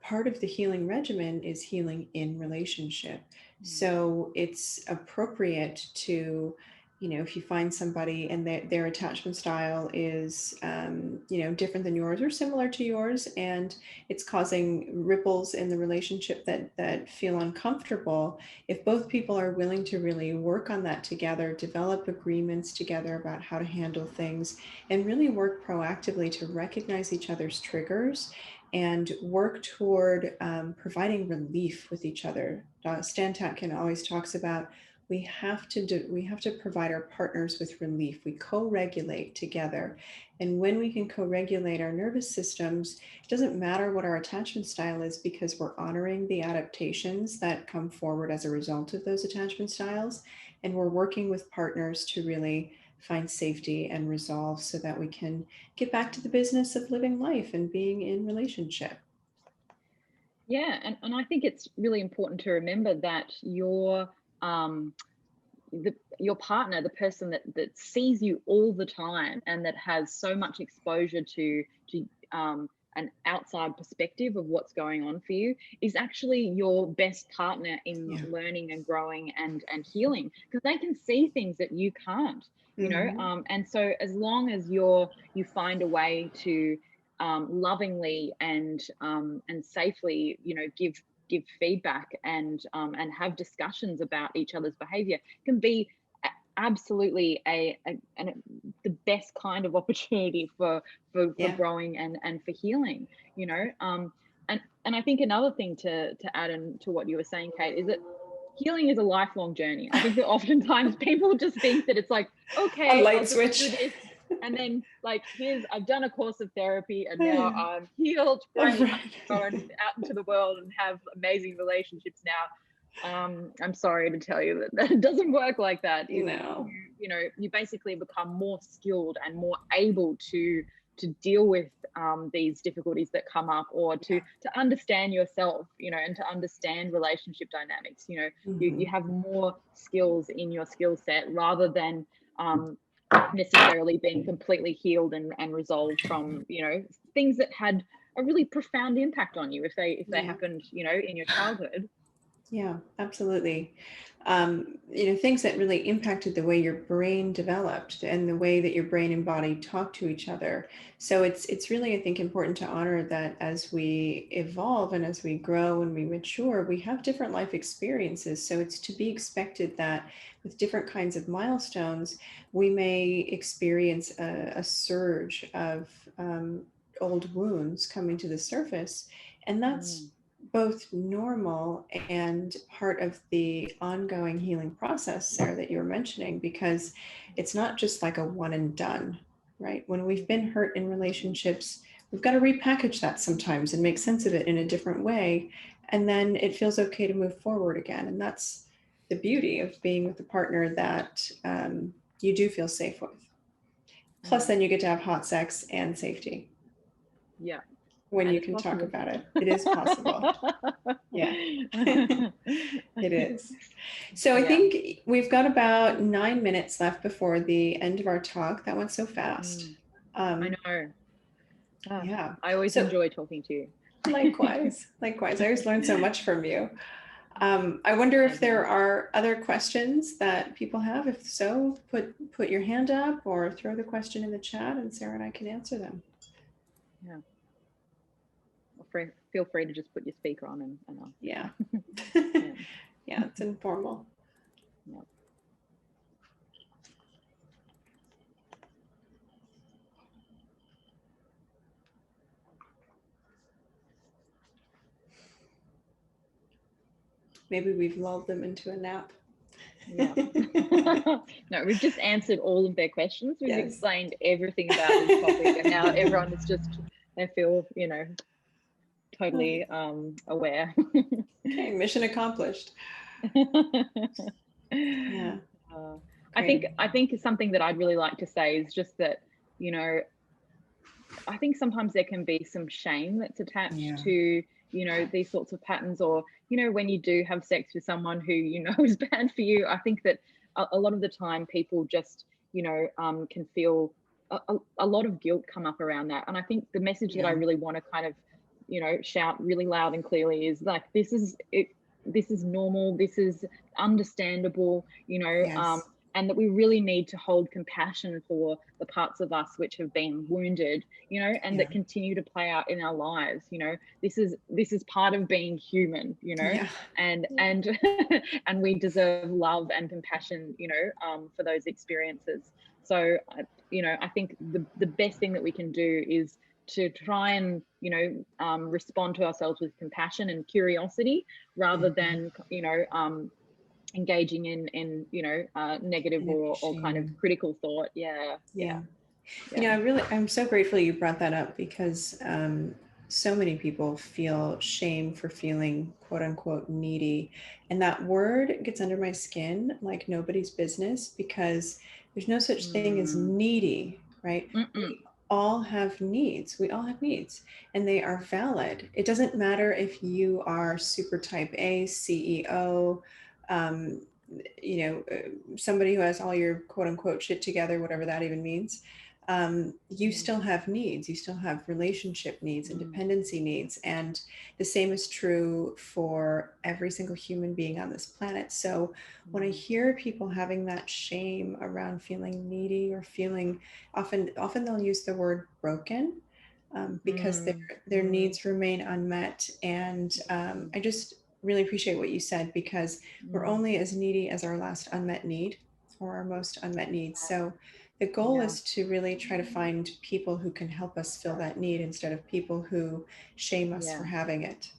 Speaker 1: part of the healing regimen is healing in relationship. So it's appropriate to, you know, if you find somebody and their attachment style is, you know, different than yours or similar to yours, and it's causing ripples in the relationship that feel uncomfortable, if both people are willing to really work on that together, develop agreements together about how to handle things, and really work proactively to recognize each other's triggers and work toward providing relief with each other. Stan Tatkin always talks about we have to provide our partners with relief. We co-regulate together. And when we can co-regulate our nervous systems, it doesn't matter what our attachment style is, because we're honoring the adaptations that come forward as a result of those attachment styles. And we're working with partners to really find safety and resolve so that we can get back to the business of living life and being in relationship.
Speaker 2: Yeah, and I think it's really important to remember that your partner, the person that sees you all the time and that has so much exposure to an outside perspective of what's going on for you, is actually your best partner in learning and growing and healing, because they can see things that you can't, you know. And so as long as you find a way to lovingly and safely, you know, give feedback and have discussions about each other's behavior, can be absolutely the best kind of opportunity for growing and for healing, you know. And I think another thing to add into what you were saying, Kate, is that healing is a lifelong journey. I think that oftentimes people just think that it's like, okay,
Speaker 1: a light
Speaker 2: I'll
Speaker 1: switch.
Speaker 2: just do this, and then like, I've done a course of therapy and now I'm healed, finally go out into the world and have amazing relationships now. I'm sorry to tell you that it doesn't work like that.
Speaker 1: No.
Speaker 2: You know, you basically become more skilled and more able to deal with these difficulties that come up, or to understand yourself, you know, and to understand relationship dynamics. You know, you have more skills in your skill set, rather than necessarily being completely healed and resolved from, you know, things that had a really profound impact on you if they happened, you know, in your childhood.
Speaker 1: Yeah, absolutely. You know, things that really impacted the way your brain developed and the way that your brain and body talk to each other. So it's really, I think, important to honor that as we evolve and as we grow and we mature, we have different life experiences. So it's to be expected that with different kinds of milestones, we may experience a surge of old wounds coming to the surface. And that's both normal and part of the ongoing healing process, Sarah, that you were mentioning, because it's not just like a one and done, right? When we've been hurt in relationships, we've got to repackage that sometimes and make sense of it in a different way. And then it feels okay to move forward again. And that's the beauty of being with a partner that you do feel safe with. Plus, then you get to have hot sex and safety.
Speaker 2: Yeah.
Speaker 1: When you can talk about it. It is possible. Yeah, it is. So I think we've got about 9 minutes left before the end of our talk. That went so fast.
Speaker 2: I know.
Speaker 1: Yeah.
Speaker 2: I always enjoy talking to you.
Speaker 1: Likewise. I always learn so much from you. I wonder if there are other questions that people have. If so, put your hand up or throw the question in the chat and Sarah and I can answer them.
Speaker 2: Yeah. Feel free to just put your speaker on and I'll...
Speaker 1: Yeah. Yeah, it's informal.
Speaker 2: Yeah.
Speaker 1: Maybe we've lulled them into a nap.
Speaker 2: Yeah. No, we've just answered all of their questions. We've explained everything about this topic, and now everyone is just, they feel, you know, totally aware.
Speaker 1: Okay, mission accomplished. Yeah.
Speaker 2: Uh,
Speaker 1: Great.
Speaker 2: I think something that I'd really like to say is just that, you know, I think sometimes there can be some shame that's attached
Speaker 1: Yeah.
Speaker 2: to, you know, these sorts of patterns, or, you know, when you do have sex with someone who you know is bad for you. I think that a lot of the time people just, you know, can feel a lot of guilt come up around that. And I think the message that I
Speaker 1: Yeah.
Speaker 2: really want to kind of, you know, shout really loud and clearly is like, this is it. This is normal. This is understandable, you know,
Speaker 1: Yes.
Speaker 2: and that we really need to hold compassion for the parts of us which have been wounded, you know, and
Speaker 1: Yeah.
Speaker 2: that continue to play out in our lives. You know, this is part of being human, you know,
Speaker 1: Yeah.
Speaker 2: and and we deserve love and compassion, you know, for those experiences. So you know, I think the best thing that we can do is to try and, you know, respond to ourselves with compassion and curiosity, rather
Speaker 1: Mhm.
Speaker 2: than, you know, engaging in, you know, negative
Speaker 1: And
Speaker 2: or kind of
Speaker 1: shame.
Speaker 2: critical thought. Yeah, yeah,
Speaker 1: Yeah.
Speaker 2: yeah.
Speaker 1: I'm so grateful you brought that up because so many people feel shame for feeling quote unquote needy. And that word gets under my skin like nobody's business because there's no such thing as
Speaker 2: Mm.
Speaker 1: needy, right?
Speaker 2: Mm-mm.
Speaker 1: We all have needs. We all have needs and they are valid. It doesn't matter if you are super type A, CEO, um, somebody who has all your quote unquote shit together, whatever that even means. You still have needs. You still have relationship needs and
Speaker 2: Mm.
Speaker 1: dependency needs. And the same is true for every single human being on this planet. So when I
Speaker 2: Mm.
Speaker 1: hear people having that shame around feeling needy or feeling often they'll use the word broken because
Speaker 2: Mm.
Speaker 1: their
Speaker 2: Mm.
Speaker 1: needs remain unmet. And I just really appreciate what you said because we're
Speaker 2: Mm.
Speaker 1: only as needy as our last unmet need or our most unmet needs. So the goal
Speaker 2: Yeah,
Speaker 1: is to really try to find people who can help us fill that need instead of people who shame us for
Speaker 2: yeah,
Speaker 1: having it,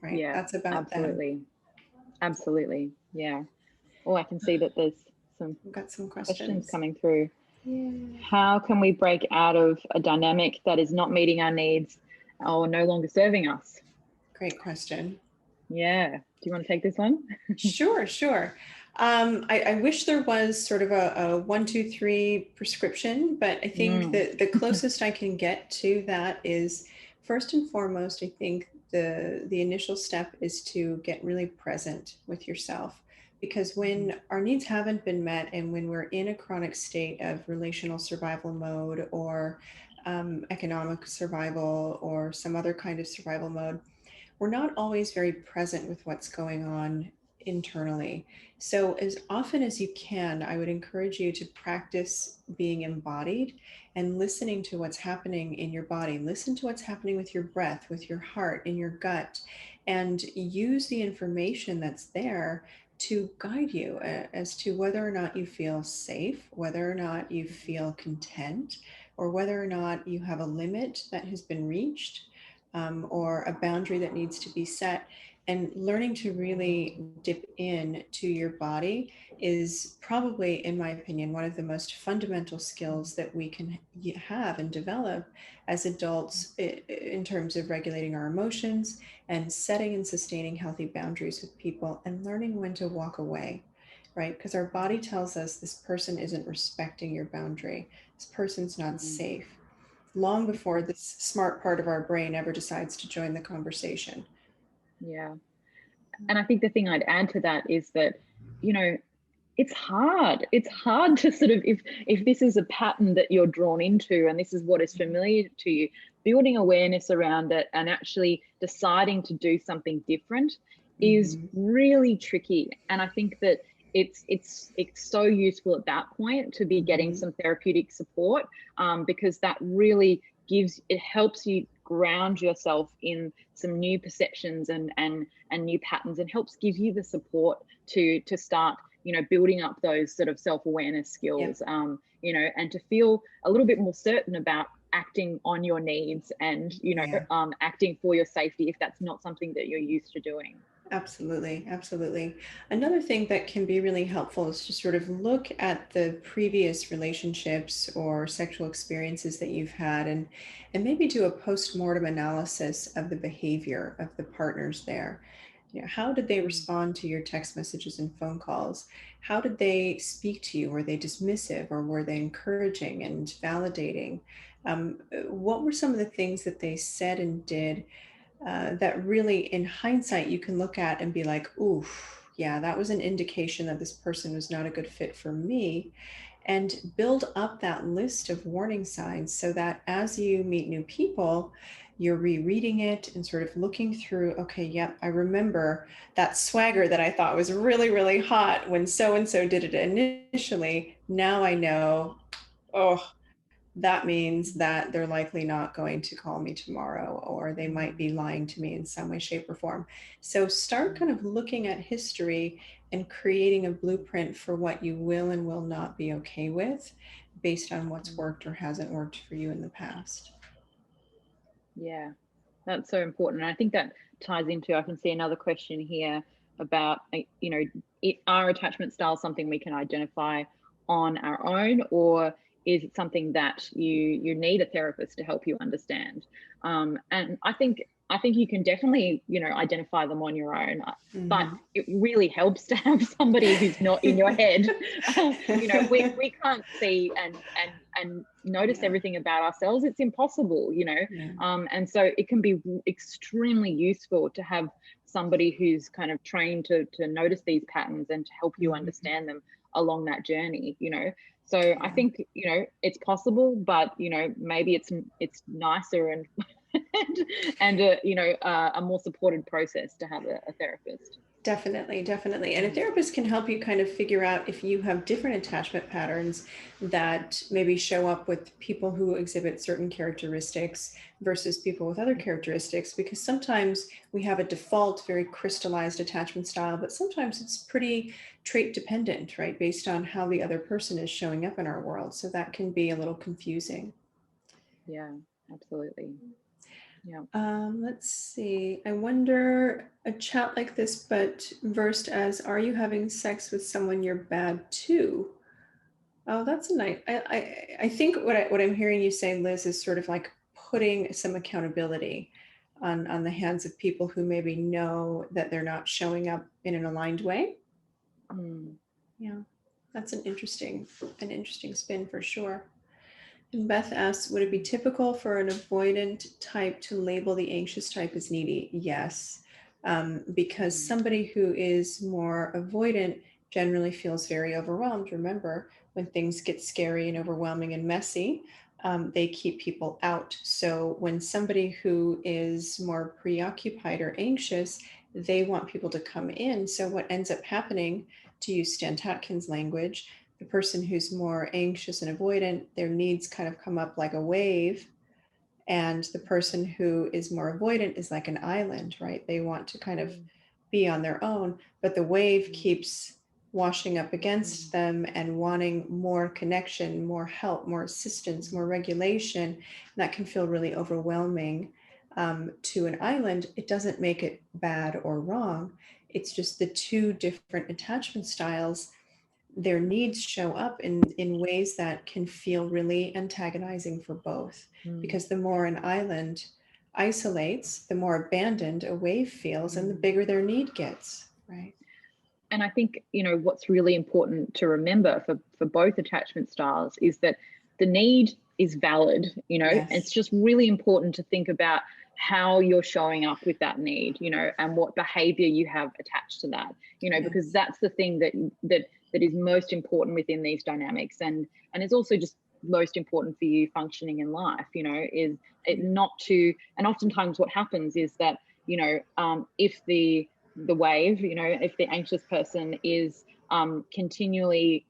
Speaker 1: right?
Speaker 2: yeah,
Speaker 1: That's about them.
Speaker 2: absolutely, absolutely, yeah. Oh, I can see that there's some
Speaker 1: We've got some
Speaker 2: questions
Speaker 1: questions.
Speaker 2: coming through.
Speaker 1: Yeah.
Speaker 2: How can we break out of a dynamic that is not meeting our needs or no longer serving us?
Speaker 1: Great question.
Speaker 2: Yeah. Do you want to take this one?
Speaker 1: Sure, sure. I wish there was sort of a 1, 2, 3 prescription, but I think
Speaker 2: Mm.
Speaker 1: that the closest I can get to that is first and foremost, I think the initial step is to get really present with yourself. Because when our needs haven't been met and when we're in a chronic state of relational survival mode or economic survival or some other kind of survival mode, we're not always very present with what's going on internally. So, as often as you can, I would encourage you to practice being embodied and listening to what's happening in your body. Listen to what's happening with your breath, with your heart, in your gut, and use the information that's there to guide you as to whether or not you feel safe, whether or not you feel content, or whether or not you have a limit that has been reached or a boundary that needs to be set. And learning to really dip in to your body is probably, in my opinion, one of the most fundamental skills that we can have and develop as adults in terms of regulating our emotions and setting and sustaining healthy boundaries with people and learning when to walk away, right? Because our body tells us this person isn't respecting your boundary, this person's not
Speaker 2: Mm.
Speaker 1: safe long before this smart part of our brain ever decides to join the conversation.
Speaker 2: Yeah. And I think the thing I'd add to that is that, you know, it's hard. It's hard to sort of, if this is a pattern that you're drawn into and this is what is familiar to you, building awareness around it and actually deciding to do something different is
Speaker 1: Mm-hmm.
Speaker 2: really tricky. And I think that it's so useful at that point to be getting
Speaker 1: Mm-hmm.
Speaker 2: some therapeutic support, because that really it helps you ground yourself in some new perceptions and new patterns, and helps give you the support to start, you know, building up those sort of self-awareness
Speaker 1: Yep.
Speaker 2: skills, you know, and to feel a little bit more certain about acting on your needs and, you know,
Speaker 1: Yeah.
Speaker 2: acting for your safety if that's not something that you're used to doing.
Speaker 1: Absolutely, absolutely. Another thing that can be really helpful is to sort of look at the previous relationships or sexual experiences that you've had and maybe do a post-mortem analysis of the behavior of the partners there. How did they respond to your text messages and phone calls? How did they speak to you? Were they dismissive, or were they encouraging and validating? What were some of the things that they said and did that really, in hindsight, you can look at and be like, ooh, yeah, that was an indication that this person was not a good fit for me? And build up that list of warning signs so that as you meet new people, you're rereading it and sort of looking through, okay, yep, I remember that swagger that I thought was really, really hot when so and so did it initially. Now I know, oh, that means that they're likely not going to call me tomorrow, or they might be lying to me in some way, shape, or form. So start kind of looking at history and creating a blueprint for what you will and will not be okay with based on what's worked or hasn't worked for you in the past.
Speaker 2: Yeah, that's so important. And I think that ties into, I can see another question here about, are attachment styles something we can identify on our own, or is it something that you need a therapist to help you understand? And I think you can definitely, identify them on your own, but
Speaker 1: Mm-hmm.
Speaker 2: it really helps to have somebody who's not in your head. We can't see and notice
Speaker 1: Yeah.
Speaker 2: everything about ourselves. It's impossible,
Speaker 1: Yeah.
Speaker 2: and so it can be extremely useful to have somebody who's kind of trained to notice these patterns and to help you
Speaker 1: Mm-hmm.
Speaker 2: understand them along that journey. So I
Speaker 1: Yeah.
Speaker 2: think it's possible, but maybe it's nicer and and a more supported process to have a therapist.
Speaker 1: Definitely, definitely. And a
Speaker 2: Mm.
Speaker 1: therapist can help you kind of figure out if you have different attachment patterns that maybe show up with people who exhibit certain characteristics versus people with other characteristics, because sometimes we have a default, very crystallized attachment style, but sometimes it's pretty trait dependent, right? Based on how the other person is showing up in our world. So that can be a little confusing.
Speaker 2: Yeah, absolutely. Yeah.
Speaker 1: Let's see. I wonder, a chat like this, but versed as, "Are you having sex with someone you're bad to?" Oh, that's a nice. I think what I'm hearing you say, Liz, is sort of like putting some accountability on the hands of people who maybe know that they're not showing up in an aligned way.
Speaker 2: Mm.
Speaker 1: Yeah, that's an interesting spin for sure. And Beth asks, would it be typical for an avoidant type to label the anxious type as needy? Yes, because
Speaker 2: Mm.
Speaker 1: somebody who is more avoidant generally feels very overwhelmed. Remember, when things get scary and overwhelming and messy, they keep people out. So when somebody who is more preoccupied or anxious, they want people to come in. So what ends up happening, to use Stan Tatkin's language, the person who's more anxious and avoidant, their needs kind of come up like a wave. And the person who is more avoidant is like an island, right? They want to kind of
Speaker 2: Mm.
Speaker 1: be on their own, but the wave
Speaker 2: Mm.
Speaker 1: keeps washing up against
Speaker 2: Mm.
Speaker 1: them and wanting more connection, more help, more assistance, more regulation. And that can feel really overwhelming to an island. It doesn't make it bad or wrong. It's just the two different attachment styles, their needs show up in ways that can feel really antagonizing for both.
Speaker 2: Mm.
Speaker 1: Because the more an island isolates, the more abandoned a wave feels and the
Speaker 2: Mm.
Speaker 1: bigger their need gets, right?
Speaker 2: And I think, what's really important to remember for both attachment styles is that the need is valid. It's
Speaker 1: Yes.
Speaker 2: just really important to think about how you're showing up with that need, and what behavior you have attached to that, because
Speaker 1: Yes.
Speaker 2: that's the thing that is most important within these dynamics, and it's also just most important for you functioning in life, is it not to, and oftentimes what happens is that, if the wave, if the anxious person is continually,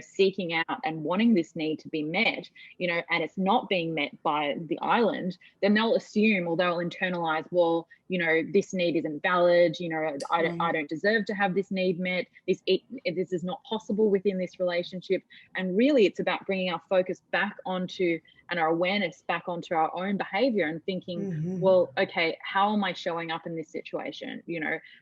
Speaker 2: seeking out and wanting this need to be met, and it's not being met by the island, then they'll assume, or they'll internalize, well, this need isn't valid, I
Speaker 1: Right.
Speaker 2: don't deserve to have this need met. This is not possible within this relationship. And really, it's about bringing our focus back onto, and our awareness back onto our own behavior, and thinking,
Speaker 1: Mm-hmm.
Speaker 2: well, okay, how am I showing up in this situation?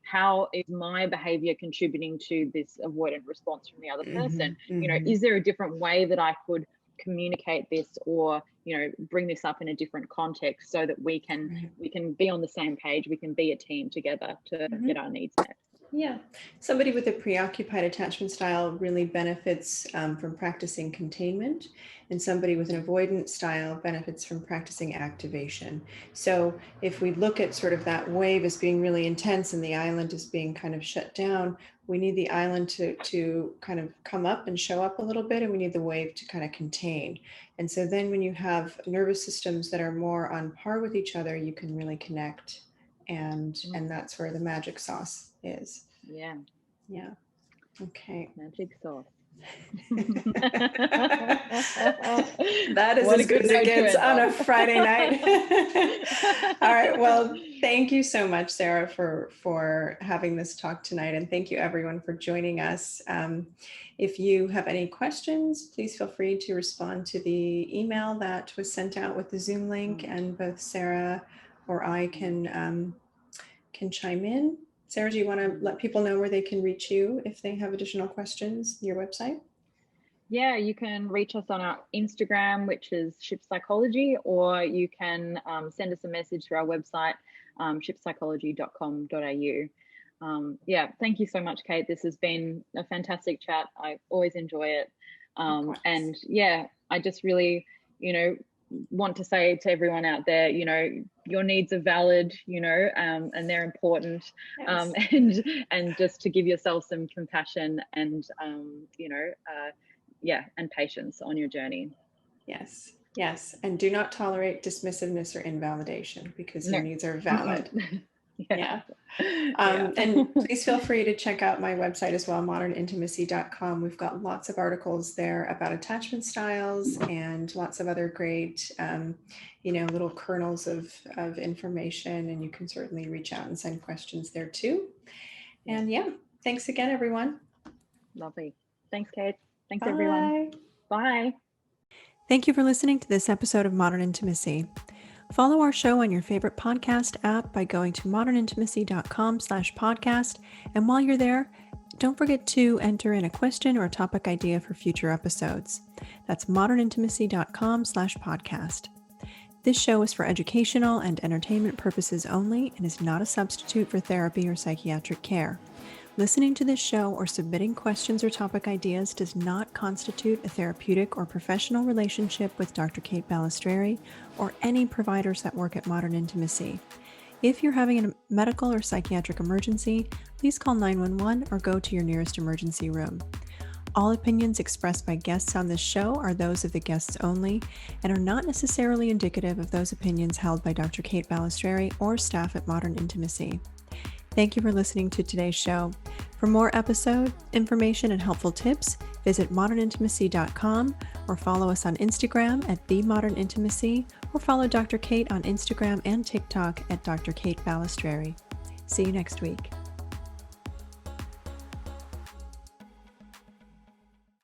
Speaker 2: How is my behavior contributing to this avoidant response from the other
Speaker 1: Mm-hmm.
Speaker 2: person?
Speaker 1: Mm-hmm.
Speaker 2: Is there a different way that I could communicate this or, you know, bring this up in a different context so that we can be on the same page, we can be a team together to get our needs met.
Speaker 1: Yeah, somebody with a preoccupied attachment style really benefits from practicing containment, and somebody with an avoidant style benefits from practicing activation. So if we look at sort of that wave as being really intense and the island as being kind of shut down, we need the island to kind of come up and show up a little bit, and we need the wave to kind of contain. And so then when you have nervous systems that are more on par with each other, you can really connect. And that's where the magic sauce is.
Speaker 2: Yeah.
Speaker 1: Okay.
Speaker 2: Magic sauce.
Speaker 1: That is as good as it gets on a Friday night. All right. Well, thank you so much, Sarah, for having this talk tonight. And thank you everyone for joining us. If you have any questions, please feel free to respond to the email that was sent out with the Zoom link, and both Sarah or I can chime in. Sarah, do you want to let people know where they can reach you if they have additional questions, your website?
Speaker 2: Yeah, you can reach us on our Instagram, which is Ship Psychology, or you can send us a message through our website, shipsychology.com.au. Yeah, thank you so much, Kate. This has been a fantastic chat. I always enjoy it. And yeah, I just really, you know, want to say to everyone out there, you know, your needs are valid, you know, and they're important. Yes. And just to give yourself some compassion and, you know, and patience on your journey. Yes. And do not tolerate dismissiveness or invalidation, because your needs are valid. Yeah. And please feel free to check out my website as well, modernintimacy.com. We've got lots of articles there about attachment styles and lots of other great, you know, little kernels of information, and you can certainly reach out and send questions there too. And yeah, thanks again, everyone. Lovely. Thanks, Kate. Thanks, everyone. Bye. Thank you for listening to this episode of Modern Intimacy. Follow our show on your favorite podcast app by going to modernintimacy.com/podcast. And while you're there, don't forget to enter in a question or a topic idea for future episodes. That's modernintimacy.com/podcast. This show is for educational and entertainment purposes only and is not a substitute for therapy or psychiatric care. Listening to this show or submitting questions or topic ideas does not constitute a therapeutic or professional relationship with Dr. Kate Balestrieri or any providers that work at Modern Intimacy. If you're having a medical or psychiatric emergency, please call 911 or go to your nearest emergency room. All opinions expressed by guests on this show are those of the guests only and are not necessarily indicative of those opinions held by Dr. Kate Balestrieri or staff at Modern Intimacy. Thank you for listening to today's show. For more episode information and helpful tips, visit modernintimacy.com or follow us on Instagram at @themodernintimacy, or follow Dr. Kate on Instagram and TikTok at Dr. Kate Balestrieri. See you next week.